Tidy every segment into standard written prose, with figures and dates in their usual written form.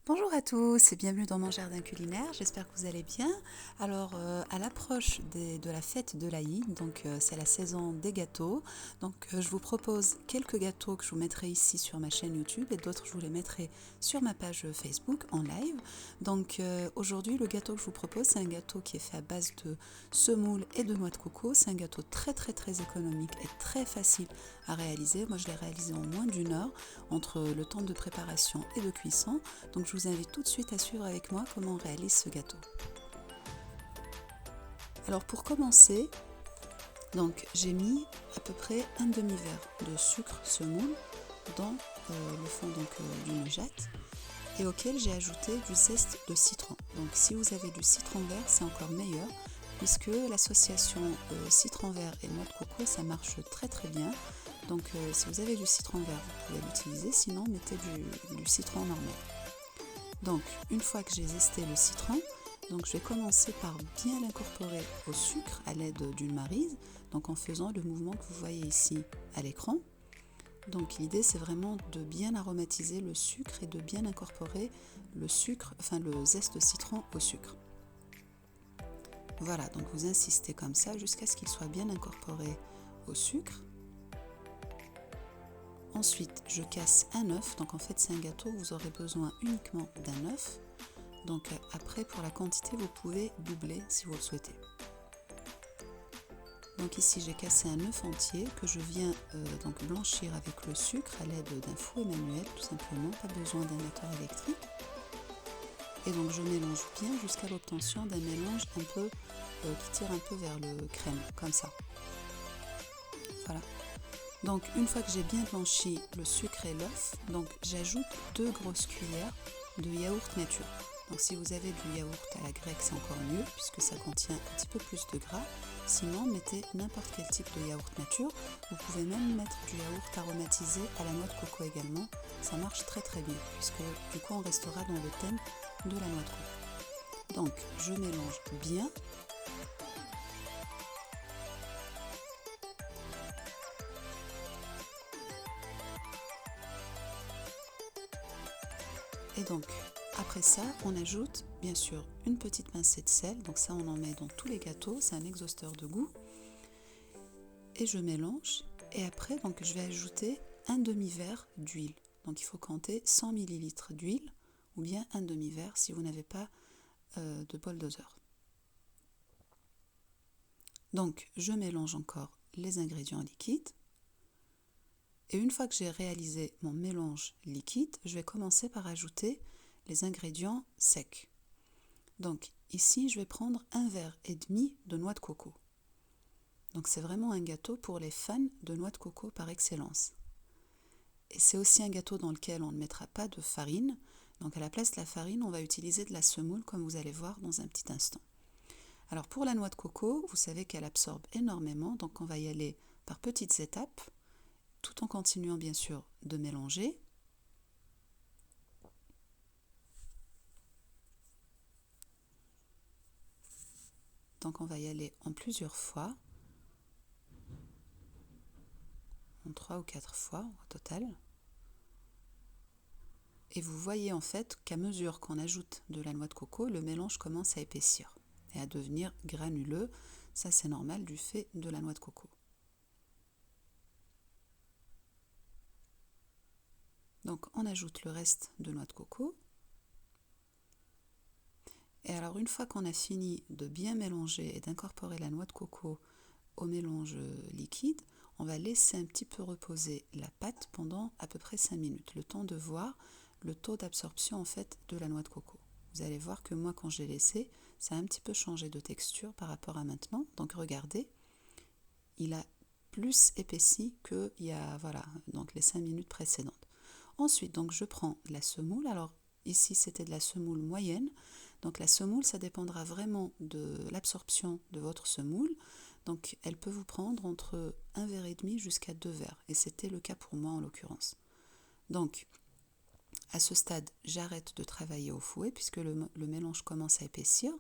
Bonjour à tous et bienvenue dans mon jardin culinaire, j'espère que vous allez bien. Alors à l'approche de la fête de l'Aïd, donc c'est la saison des gâteaux, donc je vous propose quelques gâteaux que je vous mettrai ici sur ma chaîne YouTube et d'autres je vous les mettrai sur ma page Facebook en live. Donc aujourd'hui le gâteau que je vous propose c'est un gâteau qui est fait à base de semoule et de noix de coco, c'est un gâteau très économique et très facile à réaliser. Moi je l'ai réalisé en moins d'une heure entre le temps de préparation et de cuisson. Donc je vous invite tout de suite à suivre avec moi comment on réalise ce gâteau. Alors pour commencer, donc j'ai mis à peu près un demi-verre de sucre semoule dans le fond d'une jatte et auquel j'ai ajouté du zeste de citron. Donc si vous avez du citron vert, c'est encore meilleur puisque l'association citron vert et noix de coco, ça marche très bien. Donc si vous avez du citron vert, vous pouvez l'utiliser, sinon mettez du citron normal. Donc, une fois que j'ai zesté le citron, donc je vais commencer par bien l'incorporer au sucre à l'aide d'une maryse, donc en faisant le mouvement que vous voyez ici à l'écran. Donc l'idée c'est vraiment de bien aromatiser le sucre et de bien incorporer le zeste de citron au sucre. Voilà, donc vous insistez comme ça jusqu'à ce qu'il soit bien incorporé au sucre. Ensuite, je casse un œuf, donc en fait c'est un gâteau où vous aurez besoin uniquement d'un œuf. Donc après pour la quantité vous pouvez doubler si vous le souhaitez. Donc ici j'ai cassé un œuf entier que je viens donc blanchir avec le sucre à l'aide d'un fouet manuel tout simplement, pas besoin d'un batteur électrique. Et donc je mélange bien jusqu'à l'obtention d'un mélange un peu qui tire un peu vers le crème, comme ça. Voilà. Donc une fois que j'ai bien blanchi le sucre et l'œuf, donc j'ajoute 2 grosses cuillères de yaourt nature. Donc si vous avez du yaourt à la grecque, c'est encore mieux puisque ça contient un petit peu plus de gras. Sinon, mettez n'importe quel type de yaourt nature. Vous pouvez même mettre du yaourt aromatisé à la noix de coco également. Ça marche très bien puisque du coup on restera dans le thème de la noix de coco. Donc je mélange bien. Et donc, après ça, on ajoute bien sûr une petite pincée de sel. Donc ça, on en met dans tous les gâteaux. C'est un exhausteur de goût. Et je mélange. Et après, donc, je vais ajouter un demi-verre d'huile. Donc il faut compter 100 ml d'huile ou bien un demi-verre si vous n'avez pas de bol doseur. Donc, je mélange encore les ingrédients liquides. Et une fois que j'ai réalisé mon mélange liquide, je vais commencer par ajouter les ingrédients secs. Donc ici, je vais prendre 1,5 verre de noix de coco. Donc c'est vraiment un gâteau pour les fans de noix de coco par excellence. Et c'est aussi un gâteau dans lequel on ne mettra pas de farine. Donc à la place de la farine, on va utiliser de la semoule comme vous allez voir dans un petit instant. Alors pour la noix de coco, vous savez qu'elle absorbe énormément, donc on va y aller par petites étapes, tout en continuant bien sûr de mélanger. Donc on va y aller en plusieurs fois, en 3 ou 4 fois au total. Et vous voyez en fait qu'à mesure qu'on ajoute de la noix de coco, le mélange commence à épaissir et à devenir granuleux. Ça c'est normal du fait de la noix de coco. Donc on ajoute le reste de noix de coco. Et alors une fois qu'on a fini de bien mélanger et d'incorporer la noix de coco au mélange liquide, on va laisser un petit peu reposer la pâte pendant à peu près 5 minutes, le temps de voir le taux d'absorption en fait de la noix de coco. Vous allez voir que moi quand j'ai laissé, ça a un petit peu changé de texture par rapport à maintenant. Donc regardez, il a plus épaissi que il y a donc les 5 minutes précédentes. Ensuite, donc je prends la semoule. Alors ici c'était de la semoule moyenne. Donc la semoule, ça dépendra vraiment de l'absorption de votre semoule. Donc elle peut vous prendre entre 1,5 verre jusqu'à 2 verres. Et c'était le cas pour moi en l'occurrence. Donc à ce stade, j'arrête de travailler au fouet puisque le mélange commence à épaissir.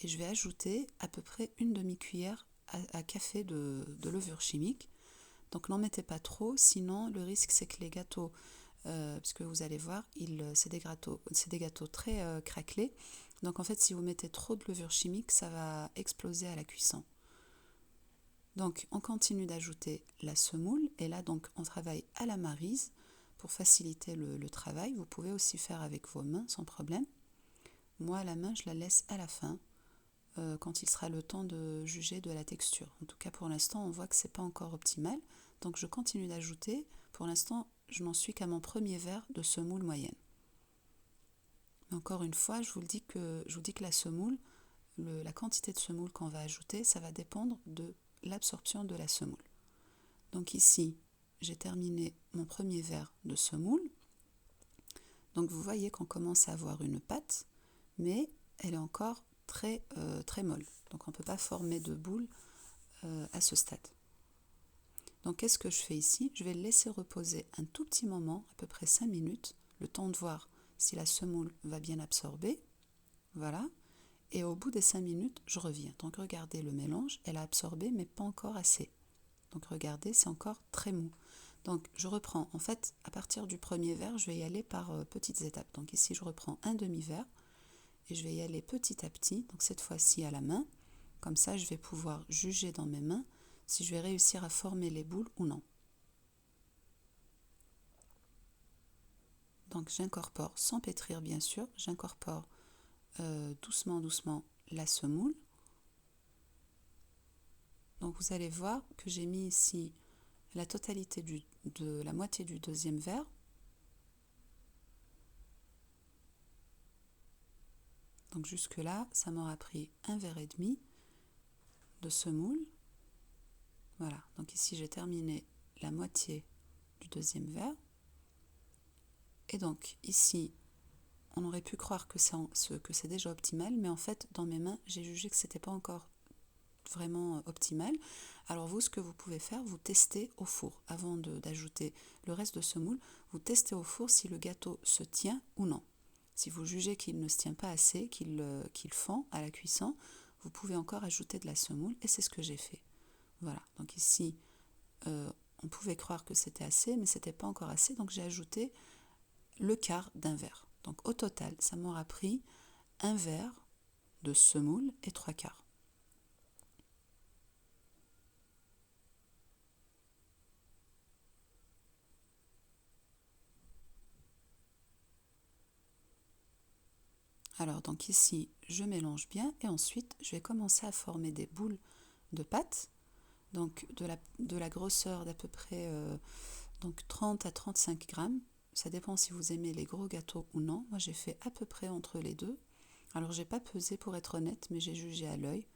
Et je vais ajouter à peu près une demi-cuillère à café de levure chimique. Donc n'en mettez pas trop, sinon le risque c'est que les gâteaux puisque vous allez voir, c'est des gâteaux très craquelés. Donc en fait, si vous mettez trop de levure chimique, ça va exploser à la cuisson. Donc on continue d'ajouter la semoule, et là donc on travaille à la maryse pour faciliter le travail. Vous pouvez aussi faire avec vos mains sans problème. Moi, la main, je la laisse à la fin, quand il sera le temps de juger de la texture. En tout cas, pour l'instant, on voit que ce n'est pas encore optimal. Donc, je continue d'ajouter. Pour l'instant, je n'en suis qu'à mon premier verre de semoule moyenne. Mais encore une fois, je vous dis que la semoule, la quantité de semoule qu'on va ajouter, ça va dépendre de l'absorption de la semoule. Donc ici, j'ai terminé mon premier verre de semoule. Donc vous voyez qu'on commence à avoir une pâte, mais elle est encore très molle. Donc on ne peut pas former de boule à ce stade. Donc qu'est-ce que je fais ici? Je vais le laisser reposer un tout petit moment, à peu près 5 minutes, le temps de voir si la semoule va bien absorber. Voilà. Et au bout des 5 minutes, je reviens. Donc regardez le mélange, elle a absorbé, mais pas encore assez. Donc regardez, c'est encore très mou. Donc je reprends, en fait, à partir du premier verre, je vais y aller par petites étapes. Donc ici, je reprends un demi-verre et je vais y aller petit à petit, donc cette fois-ci à la main. Comme ça, je vais pouvoir juger dans mes mains si je vais réussir à former les boules ou non. Donc j'incorpore, sans pétrir bien sûr, j'incorpore doucement la semoule. Donc vous allez voir que j'ai mis ici la totalité de la moitié du deuxième verre. Donc jusque là, ça m'aura pris un verre et demi de semoule. Voilà, donc ici j'ai terminé la moitié du deuxième verre. Et donc ici, on aurait pu croire que c'est déjà optimal, mais en fait, dans mes mains, j'ai jugé que ce n'était pas encore vraiment optimal. Alors vous, ce que vous pouvez faire, vous testez au four. Avant d'ajouter le reste de semoule, vous testez au four si le gâteau se tient ou non. Si vous jugez qu'il ne se tient pas assez, qu'il fend à la cuisson, vous pouvez encore ajouter de la semoule, et c'est ce que j'ai fait. Voilà, donc ici, on pouvait croire que c'était assez, mais ce n'était pas encore assez, donc j'ai ajouté le quart d'un verre. Donc au total, ça m'aura pris un verre de semoule et 3/4. Alors donc ici, je mélange bien et ensuite je vais commencer à former des boules de pâte, donc de la grosseur d'à peu près donc 30 à 35 grammes. Ça dépend si vous aimez les gros gâteaux ou non. Moi j'ai fait à peu près entre les deux. Alors j'ai pas pesé pour être honnête, mais j'ai jugé à l'œil.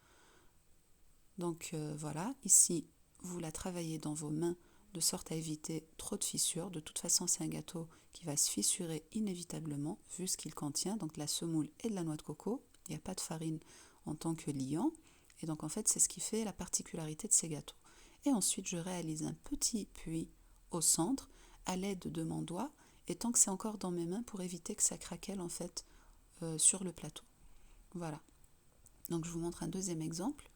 Donc voilà, ici vous la travaillez dans vos mains de sorte à éviter trop de fissures. De toute façon, c'est un gâteau qui va se fissurer inévitablement vu ce qu'il contient, donc de la semoule et de la noix de coco. Il n'y a pas de farine en tant que liant. Et donc en fait, c'est ce qui fait la particularité de ces gâteaux. Et ensuite, je réalise un petit puits au centre à l'aide de mon doigt, et tant que c'est encore dans mes mains pour éviter que ça craquelle en fait sur le plateau. Voilà. Donc je vous montre un deuxième exemple.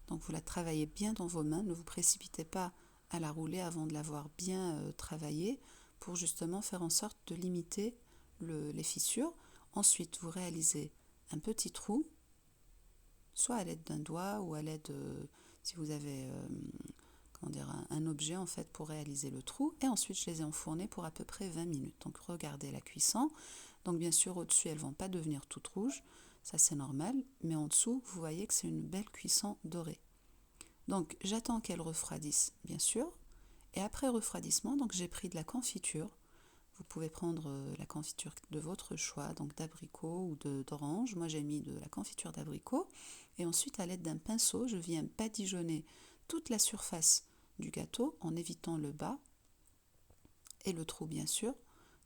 Donc vous la travaillez bien dans vos mains, ne vous précipitez pas à la rouler avant de l'avoir bien travaillée pour justement faire en sorte de limiter les fissures. Ensuite, vous réalisez un petit trou, soit à l'aide d'un doigt ou à l'aide, si vous avez un objet en fait pour réaliser le trou. Et ensuite, je les ai enfournées pour à peu près 20 minutes. Donc regardez la cuisson. Donc bien sûr, au-dessus, elles ne vont pas devenir toutes rouges. Ça, c'est normal. Mais en dessous, vous voyez que c'est une belle cuisson dorée. Donc, j'attends qu'elles refroidissent, bien sûr. Et après refroidissement, donc j'ai pris de la confiture. Vous pouvez prendre la confiture de votre choix, donc d'abricot ou d'orange. Moi, j'ai mis de la confiture d'abricot. Et ensuite, à l'aide d'un pinceau, je viens badigeonner toute la surface du gâteau en évitant le bas et le trou, bien sûr.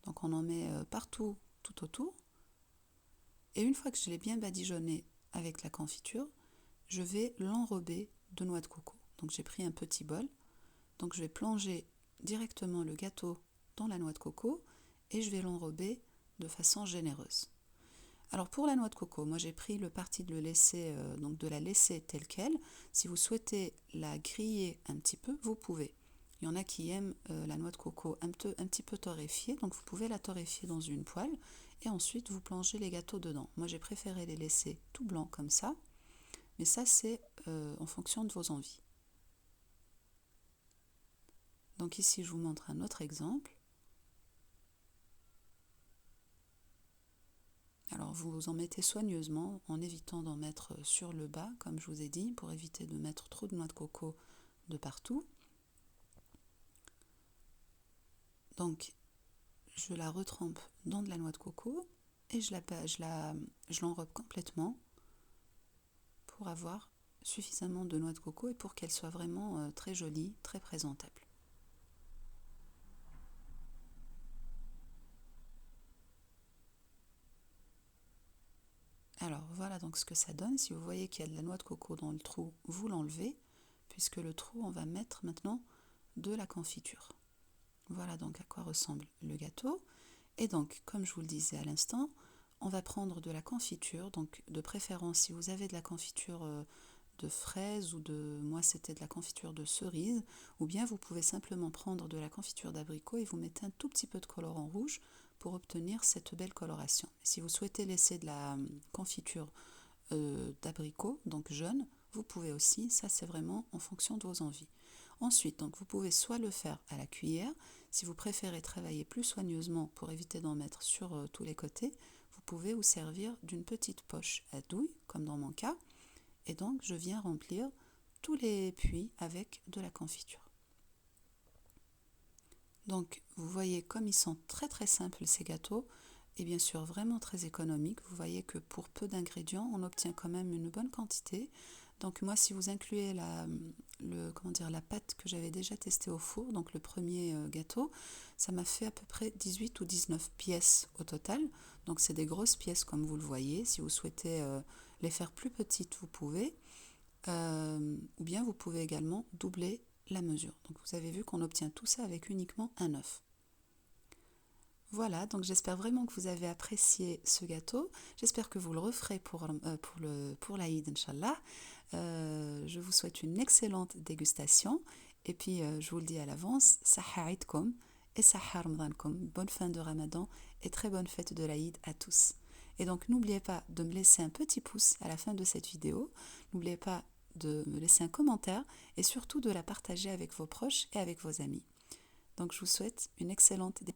Donc, on en met partout, tout autour. Et une fois que je l'ai bien badigeonné avec la confiture, je vais l'enrober de noix de coco. Donc, j'ai pris un petit bol. Donc, je vais plonger directement le gâteau dans la noix de coco et je vais l'enrober de façon généreuse. Alors pour la noix de coco, moi j'ai pris le parti de de la laisser telle quelle. Si vous souhaitez la griller un petit peu, vous pouvez. Il Il y en a qui aiment la noix de coco un petit peu torréfiée, donc vous pouvez la torréfier dans une poêle et ensuite vous plongez les gâteaux dedans. Moi j'ai préféré les laisser tout blancs comme ça, mais ça c'est en fonction de vos envies. Donc ici je vous montre un autre exemple. Alors vous en mettez soigneusement en évitant d'en mettre sur le bas, comme je vous ai dit, pour éviter de mettre trop de noix de coco de partout. Donc je la retrempe dans de la noix de coco et je l'enrobe complètement pour avoir suffisamment de noix de coco et pour qu'elle soit vraiment très jolie, très présentable. Alors voilà donc ce que ça donne. Si vous voyez qu'il y a de la noix de coco dans le trou, vous l'enlevez, puisque le trou, on va mettre maintenant de la confiture. Voilà donc à quoi ressemble le gâteau. Et donc, comme je vous le disais à l'instant, on va prendre de la confiture, donc de préférence si vous avez de la confiture de fraises ou moi c'était de la confiture de cerise, ou bien vous pouvez simplement prendre de la confiture d'abricot et vous mettez un tout petit peu de colorant rouge pour obtenir cette belle coloration. Si vous souhaitez laisser de la confiture d'abricot, donc jaune, vous pouvez aussi, ça c'est vraiment en fonction de vos envies. Ensuite, donc vous pouvez soit le faire à la cuillère, si vous préférez travailler plus soigneusement pour éviter d'en mettre sur tous les côtés, vous pouvez vous servir d'une petite poche à douille, comme dans mon cas, et donc je viens remplir tous les puits avec de la confiture. Donc vous voyez comme ils sont très très simples ces gâteaux, et bien sûr vraiment très économiques. Vous voyez que pour peu d'ingrédients, on obtient quand même une bonne quantité. Donc moi, si vous incluez la pâte que j'avais déjà testée au four, donc le premier gâteau, ça m'a fait à peu près 18 ou 19 pièces au total. Donc c'est des grosses pièces comme vous le voyez. Si vous souhaitez les faire plus petites, vous pouvez. Ou bien vous pouvez également doubler la mesure. Donc vous avez vu qu'on obtient tout ça avec uniquement un œuf. Voilà, donc j'espère vraiment que vous avez apprécié ce gâteau. J'espère que vous le referez pour l'Aïd, Inch'Allah. Je vous souhaite une excellente dégustation. Et puis, je vous le dis à l'avance, Saha Aïdkom et Saha Ramadankom. Bonne fin de Ramadan et très bonne fête de l'Aïd à tous. Et donc, n'oubliez pas de me laisser un petit pouce à la fin de cette vidéo. N'oubliez pas de me laisser un commentaire et surtout de la partager avec vos proches et avec vos amis. Donc, je vous souhaite une excellente dégustation.